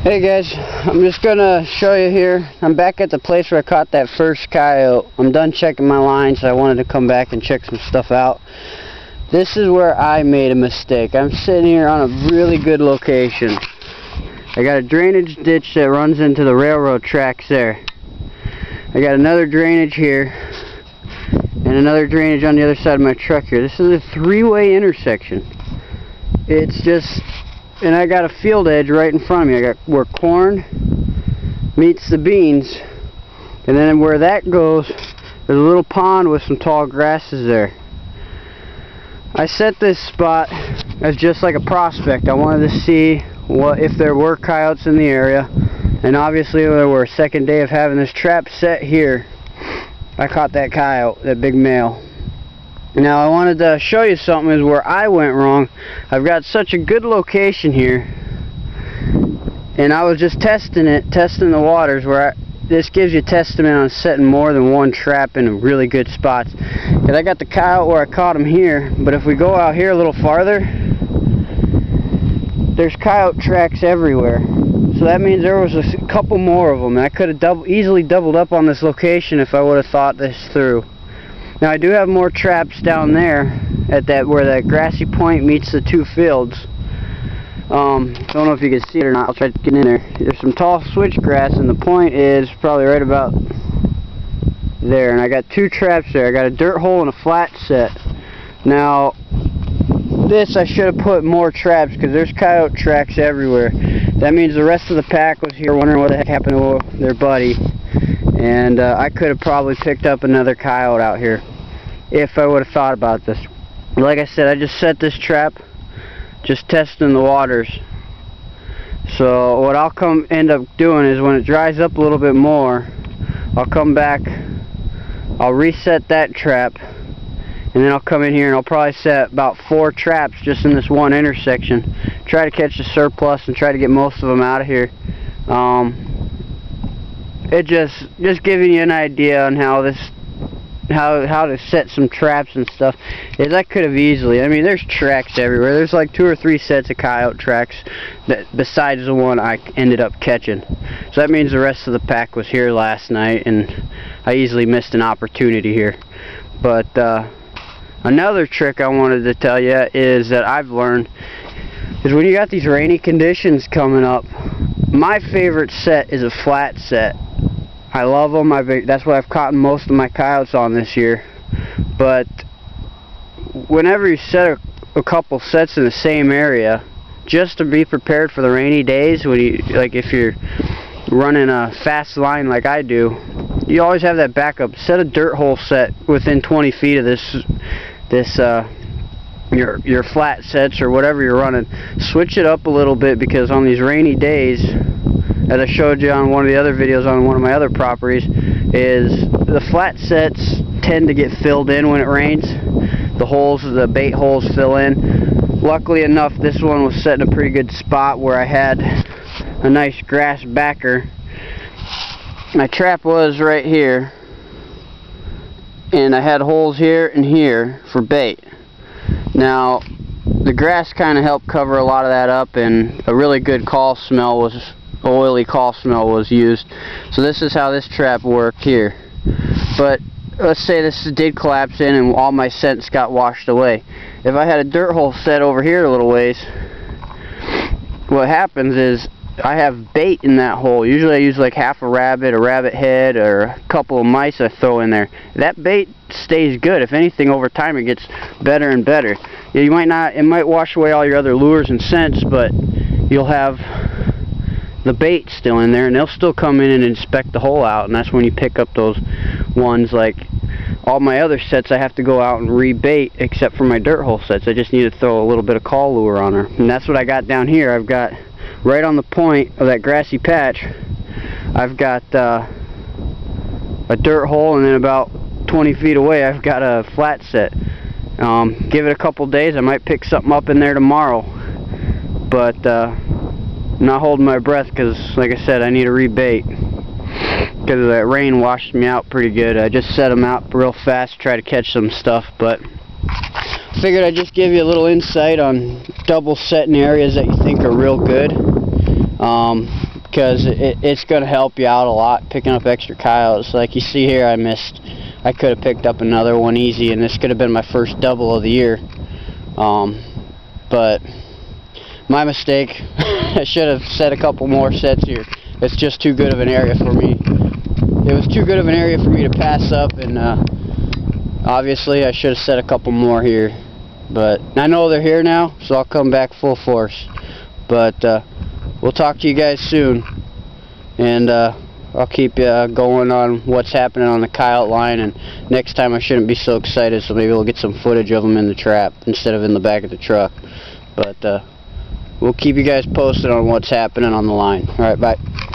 Hey guys, I'm just gonna show you here. I'm back at the place where I caught that first coyote. I'm done checking my line, so I wanted to come back and check some stuff out. This is where I made a mistake. I'm sitting here on a really good location. I got a drainage ditch that runs into the railroad tracks there. I got another drainage here and another drainage on the other side of my truck here. This is a three-way intersection. It's just, and I got a field edge right in front of me. I got where corn meets the beans, and then where that goes, there's a little pond with some tall grasses there. I set this spot as just like a prospect. I wanted to see if there were coyotes in the area, and obviously there were. Second day of having this trap set here, I caught that coyote, that big male. Now I wanted to show you something is where I went wrong. I've got such a good location here, and I was just testing the waters where this gives you testament on setting more than one trap in really good spots. Because I got the coyote where I caught him here, but if we go out here a little farther, there's coyote tracks everywhere. So that means there was a couple more of them, and I could have easily doubled up on this location if I would have thought this through. Now I do have more traps down there at where that grassy point meets the two fields. Don't know if you can see it or not. I'll try to get in there. There's some tall switchgrass, and the point is probably right about there. And I got two traps there. I got a dirt hole and a flat set. Now this I should have put more traps because there's coyote tracks everywhere. That means the rest of the pack was here wondering what the heck happened to their buddy. And I could have probably picked up another coyote out here if I would have thought about this. Like I said, I just set this trap, just testing the waters. So what I'll end up doing is when it dries up a little bit more, I'll come back, I'll reset that trap, and then I'll come in here and I'll probably set about 4 traps just in this one intersection. Try to catch the surplus and try to get most of them out of here. It just giving you an idea on how to set some traps and stuff. Is I could have easily, I mean, there's tracks everywhere. There's like 2 or 3 sets of coyote tracks besides the one I ended up catching. So that means the rest of the pack was here last night, and I easily missed an opportunity here. But another trick I wanted to tell you is that I've learned is when you got these rainy conditions coming up, my favorite set is a flat set. I love them. That's what I've caught most of my coyotes on this year. But whenever you set a couple sets in the same area, just to be prepared for the rainy days, when if you're running a fast line like I do, you always have that backup. Set a dirt hole set within 20 feet of your flat sets or whatever you're running. Switch it up a little bit, because on these rainy days, as I showed you on one of the other videos on one of my other properties, is the flat sets tend to get filled in when it rains. The bait holes fill in. Luckily enough, this one was set in a pretty good spot where I had a nice grass backer. My trap was right here, and I had holes here and here for bait. Now the grass kind of helped cover a lot of that up, and a really good oily call smell was used. So this is how this trap worked here. But let's say this did collapse in and all my scents got washed away. If I had a dirt hole set over here a little ways, what happens is I have bait in that hole. Usually I use like half a rabbit head, or a couple of mice I throw in there. That bait stays good. If anything, over time it gets better and better. It might wash away all your other lures and scents, but you'll have the bait still in there, and they'll still come in and inspect the hole out, and that's when you pick up those ones. Like all my other sets, I have to go out and rebait, except for my dirt hole sets. I just need to throw a little bit of call lure on her, and that's what I got down here. I've got right on the point of that grassy patch, I've got a dirt hole, and then about 20 feet away I've got a flat set. Give it a couple days, I might pick something up in there tomorrow, but I'm not holding my breath, because like I said, I need to rebait, because that rain washed me out pretty good. I just set them out real fast, try to catch some stuff, but figured I'd just give you a little insight on double setting areas that you think are real good. because it's going to help you out a lot picking up extra coyotes. Like you see here, I could have picked up another one easy, and this could have been my first double of the year. But my mistake. I should have set a couple more sets here. It's just too good of an area for me. It was too good of an area for me to pass up, and obviously I should have set a couple more here. But I know they're here now, so I'll come back full force. But we'll talk to you guys soon, and I'll keep you going on what's happening on the coyote line. And next time I shouldn't be so excited, so maybe we'll get some footage of them in the trap instead of in the back of the truck. But we'll keep you guys posted on what's happening on the line. Alright, bye.